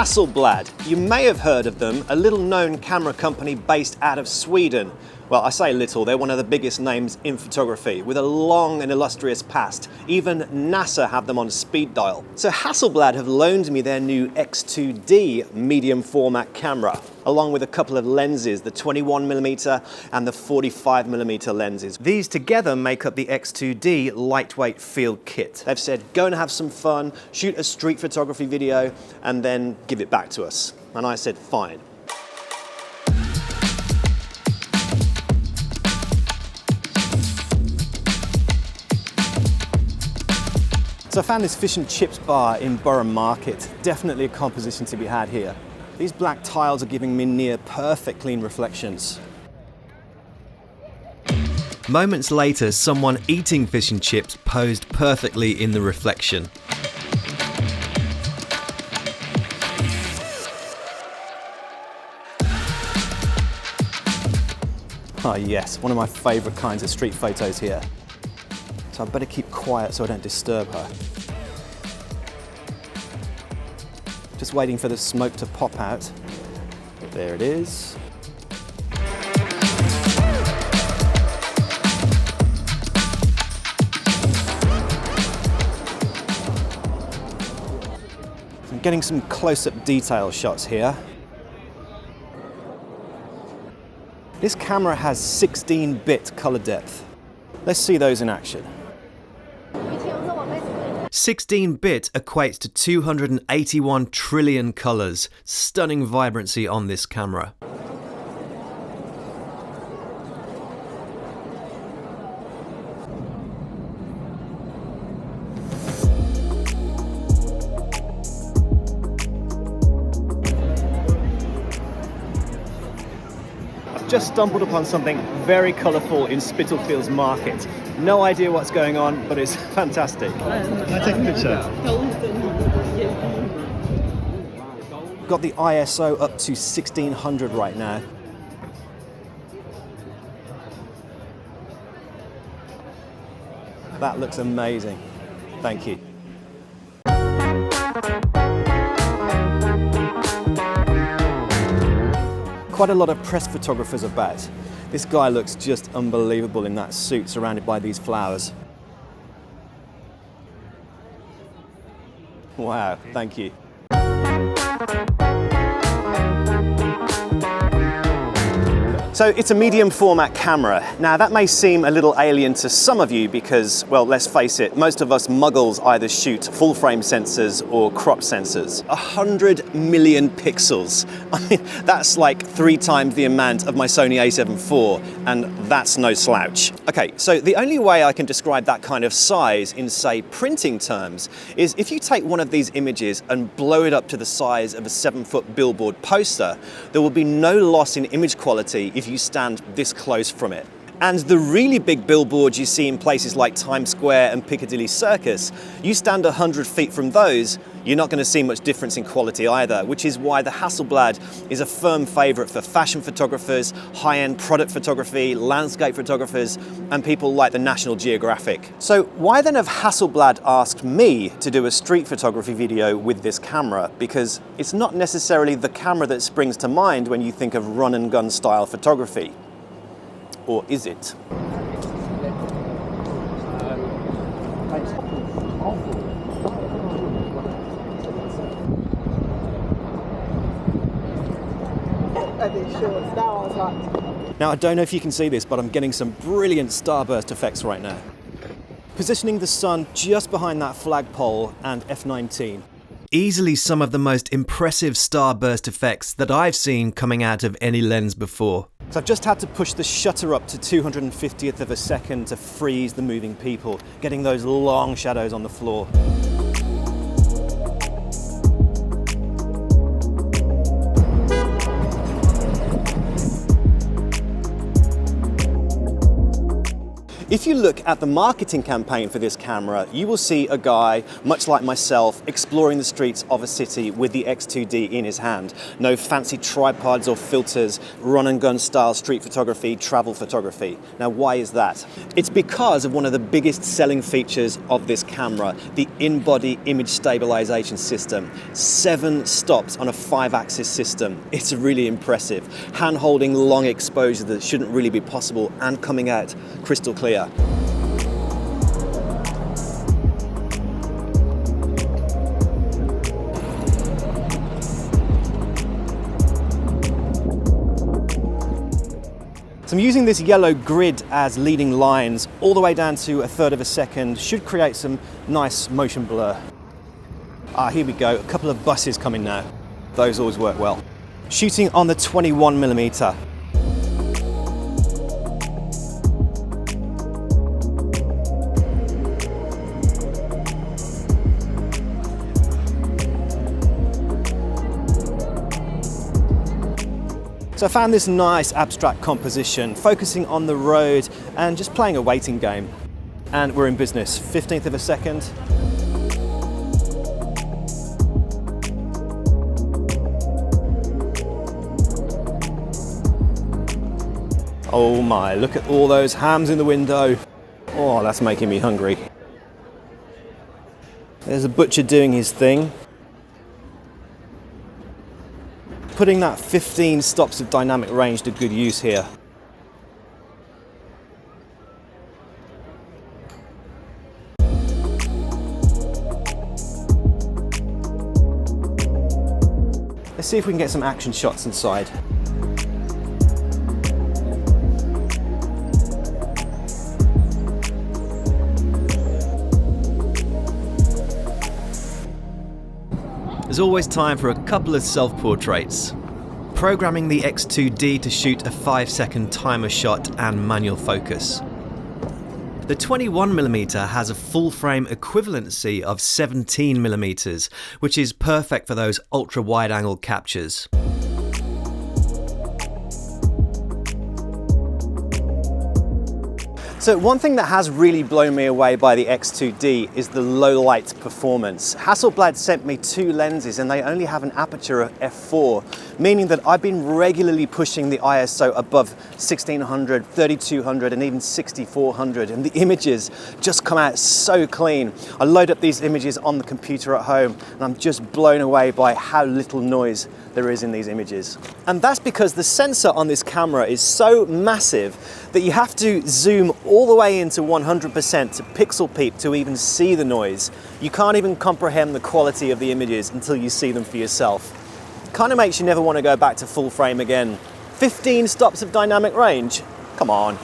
Hasselblad. You may have heard of them, a little-known camera company based out of Sweden. Well, I say little, they're one of the biggest names in photography, with a long and illustrious past. Even NASA have them on speed dial. So Hasselblad have loaned me their new X2D medium format camera, along with a couple of lenses, the 21mm and the 45mm lenses. These together make up the X2D lightweight field kit. They've said, go and have some fun, shoot a street photography video, and then give it back to us. And I said, fine. So I found this fish and chips bar in Borough Market. Definitely a composition to be had here. These black tiles are giving me near perfect clean reflections. Moments later, someone eating fish and chips posed perfectly in the reflection. Ah yes, one of my favourite kinds of street photos here. So I better keep quiet so I don't disturb her. Just waiting for the smoke to pop out. There it is. I'm getting some close-up detail shots here. This camera has 16-bit color depth. Let's see those in action. 16-bit equates to 281 trillion colors. Stunning vibrancy on this camera. Just stumbled upon something very colourful in Spitalfields Market. No idea what's going on, but it's fantastic. Can I take a picture? Got the ISO up to 1600 right now. That looks amazing. Thank you. Quite a lot of press photographers about. This guy looks just unbelievable in that suit surrounded by these flowers. Wow, thank you. So it's a medium format camera. Now that may seem a little alien to some of you because, well, let's face it, most of us muggles either shoot full frame sensors or crop sensors. 100 million pixels. I mean, that's like 3 times the amount of my Sony a7 IV, and that's no slouch. Okay, so the only way I can describe that kind of size in, say, printing terms is if you take one of these images and blow it up to the size of a 7-foot billboard poster, there will be no loss in image quality if you stand this close from it. And the really big billboards you see in places like Times Square and Piccadilly Circus, you stand 100 feet from those, you're not going to see much difference in quality either, which is why the Hasselblad is a firm favourite for fashion photographers, high-end product photography, landscape photographers, and people like the National Geographic. So why then have Hasselblad asked me to do a street photography video with this camera? Because it's not necessarily the camera that springs to mind when you think of run-and-gun style photography. Or is it? Now, I don't know if you can see this, but I'm getting some brilliant starburst effects right now. Positioning the sun just behind that flagpole and F19. Easily some of the most impressive starburst effects that I've seen coming out of any lens before. So I've just had to push the shutter up to 250th of a second to freeze the moving people, getting those long shadows on the floor. If you look at the marketing campaign for this camera, you will see a guy, much like myself, exploring the streets of a city with the X2D in his hand. No fancy tripods or filters, run-and-gun style street photography, travel photography. Now, why is that? It's because of one of the biggest selling features of this camera, the in-body image stabilization system. 7 stops on a 5-axis system. It's really impressive. Hand-holding long exposure that shouldn't really be possible and coming out crystal clear. So I'm using this yellow grid as leading lines all the way down to 1/3 of a second. Should create some nice motion blur. Here we go, a couple of buses coming now. Those always work well. Shooting on the 21mm. So I found this nice abstract composition, focusing on the road and just playing a waiting game. And we're in business, 15th of a second. Oh my, look at all those hams in the window. Oh, that's making me hungry. There's a butcher doing his thing. Putting that 15 stops of dynamic range to good use here. Let's see if we can get some action shots inside. There's always time for a couple of self-portraits. Programming the X2D to shoot a 5-second timer shot and manual focus. The 21mm has a full frame equivalency of 17mm, which is perfect for those ultra-wide angle captures. So one thing that has really blown me away by the X2D is the low light performance. Hasselblad sent me 2 lenses and they only have an aperture of f4, meaning that I've been regularly pushing the ISO above 1600, 3200 and even 6400, and the images just come out so clean. I load up these images on the computer at home and I'm just blown away by how little noise there is in these images. And that's because the sensor on this camera is so massive that you have to zoom all the way into 100% to pixel peep to even see the noise. You can't even comprehend the quality of the images until you see them for yourself. Kind of makes you never want to go back to full frame again. 15 stops of dynamic range? Come on.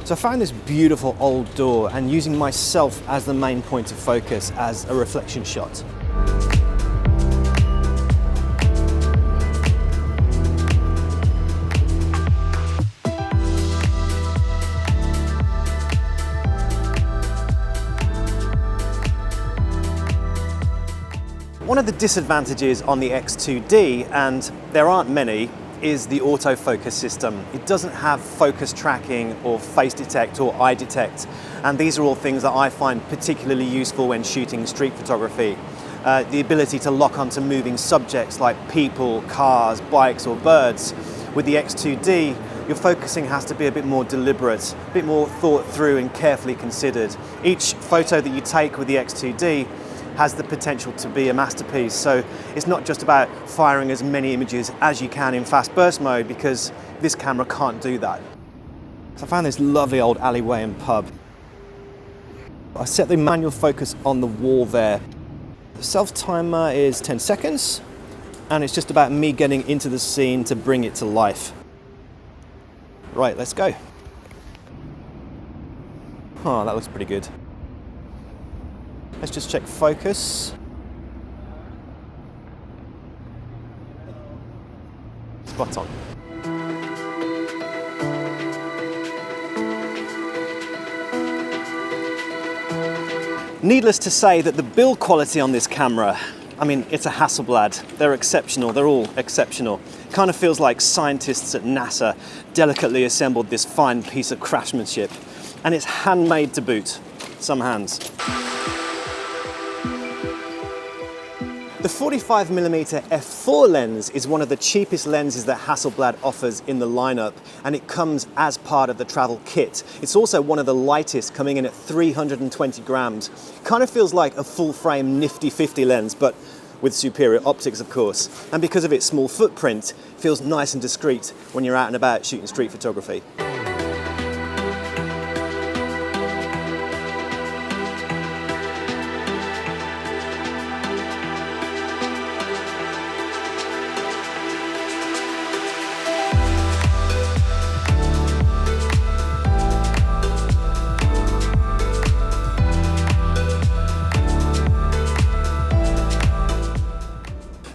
So I found this beautiful old door and using myself as the main point of focus as a reflection shot. One of the disadvantages on the X2D, and there aren't many, is the autofocus system. It doesn't have focus tracking or face detect or eye detect, and these are all things that I find particularly useful when shooting street photography. The ability to lock onto moving subjects like people, cars, bikes or birds. With the X2D, your focusing has to be a bit more deliberate, a bit more thought through and carefully considered. Each photo that you take with the X2D has the potential to be a masterpiece. So it's not just about firing as many images as you can in fast burst mode, because this camera can't do that. So I found this lovely old alleyway and pub. I set the manual focus on the wall there. The self timer is 10 seconds, and it's just about me getting into the scene to bring it to life. Right, let's go. Oh, that looks pretty good. Let's just check focus. Spot on. Needless to say that the build quality on this camera I mean, it's a Hasselblad. They're exceptional. They're all exceptional. Kind of feels like scientists at NASA delicately assembled this fine piece of craftsmanship. And it's handmade to boot. Some hands. The 45mm f4 lens is one of the cheapest lenses that Hasselblad offers in the lineup, and it comes as part of the travel kit. It's also one of the lightest, coming in at 320 grams. Kind of feels like a full-frame nifty 50 lens, but with superior optics, of course. And because of its small footprint, it feels nice and discreet when you're out and about shooting street photography.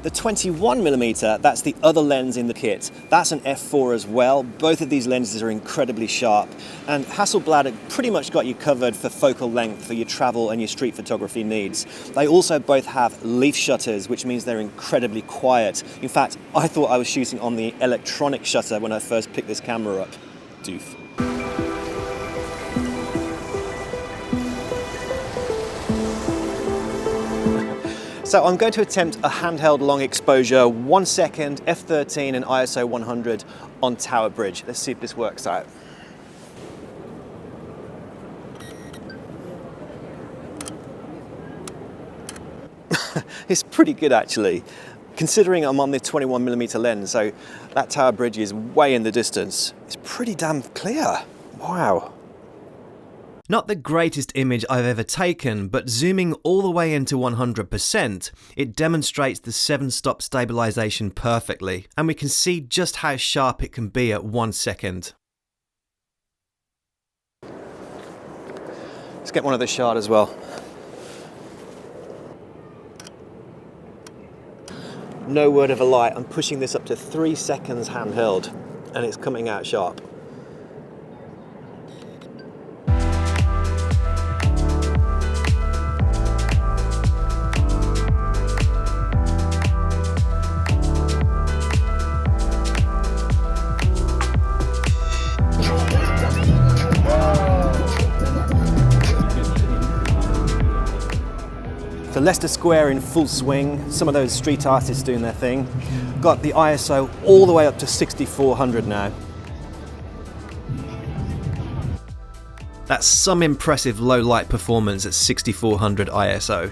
The 21mm, that's the other lens in the kit. That's an f4 as well. Both of these lenses are incredibly sharp, and Hasselblad have pretty much got you covered for focal length for your travel and your street photography needs. They also both have leaf shutters, which means they're incredibly quiet. In fact, I thought I was shooting on the electronic shutter when I first picked this camera up. Doof. So I'm going to attempt a handheld long exposure, 1 second, f13 and ISO 100 on Tower Bridge. Let's see if this works out. It's pretty good actually, considering I'm on the 21mm lens, so that Tower Bridge is way in the distance. It's pretty damn clear. Wow. Not the greatest image I've ever taken, but zooming all the way into 100%, it demonstrates the 7-stop stabilization perfectly, and we can see just how sharp it can be at 1 second. Let's get one of the shot as well. No word of a lie, I'm pushing this up to 3 seconds handheld, and it's coming out sharp. So Leicester Square in full swing, some of those street artists doing their thing. Got the ISO all the way up to 6400 now. That's some impressive low light performance at 6400 ISO.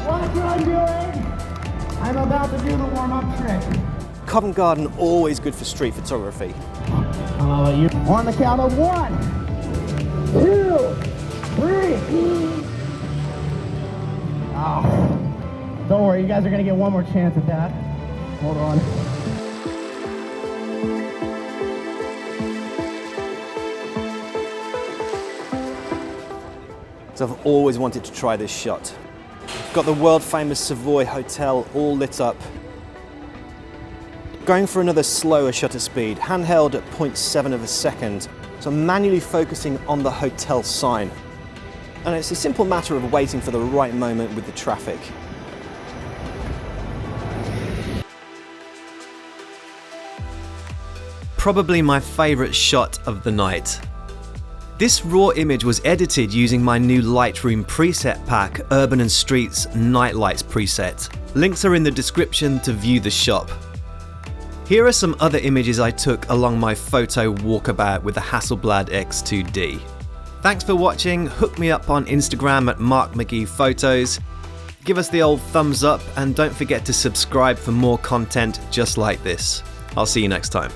What I'm doing, I'm about to do the warm-up trick. Covent Garden, always good for street photography. I'll let you. On the count of 1, 2, 3. Oh, don't worry, you guys are gonna get one more chance at that. Hold on. So I've always wanted to try this shot. Got the world famous Savoy Hotel all lit up. Going for another slower shutter speed, handheld at 0.7 of a second. So I'm manually focusing on the hotel sign. And it's a simple matter of waiting for the right moment with the traffic. Probably my favourite shot of the night. This raw image was edited using my new Lightroom preset pack, Urban and Street's Night Lights preset. Links are in the description to view the shop. Here are some other images I took along my photo walkabout with the Hasselblad X2D. Thanks for watching, hook me up on Instagram at MarkMcGeePhotos. Give us the old thumbs up and don't forget to subscribe for more content just like this. I'll see you next time.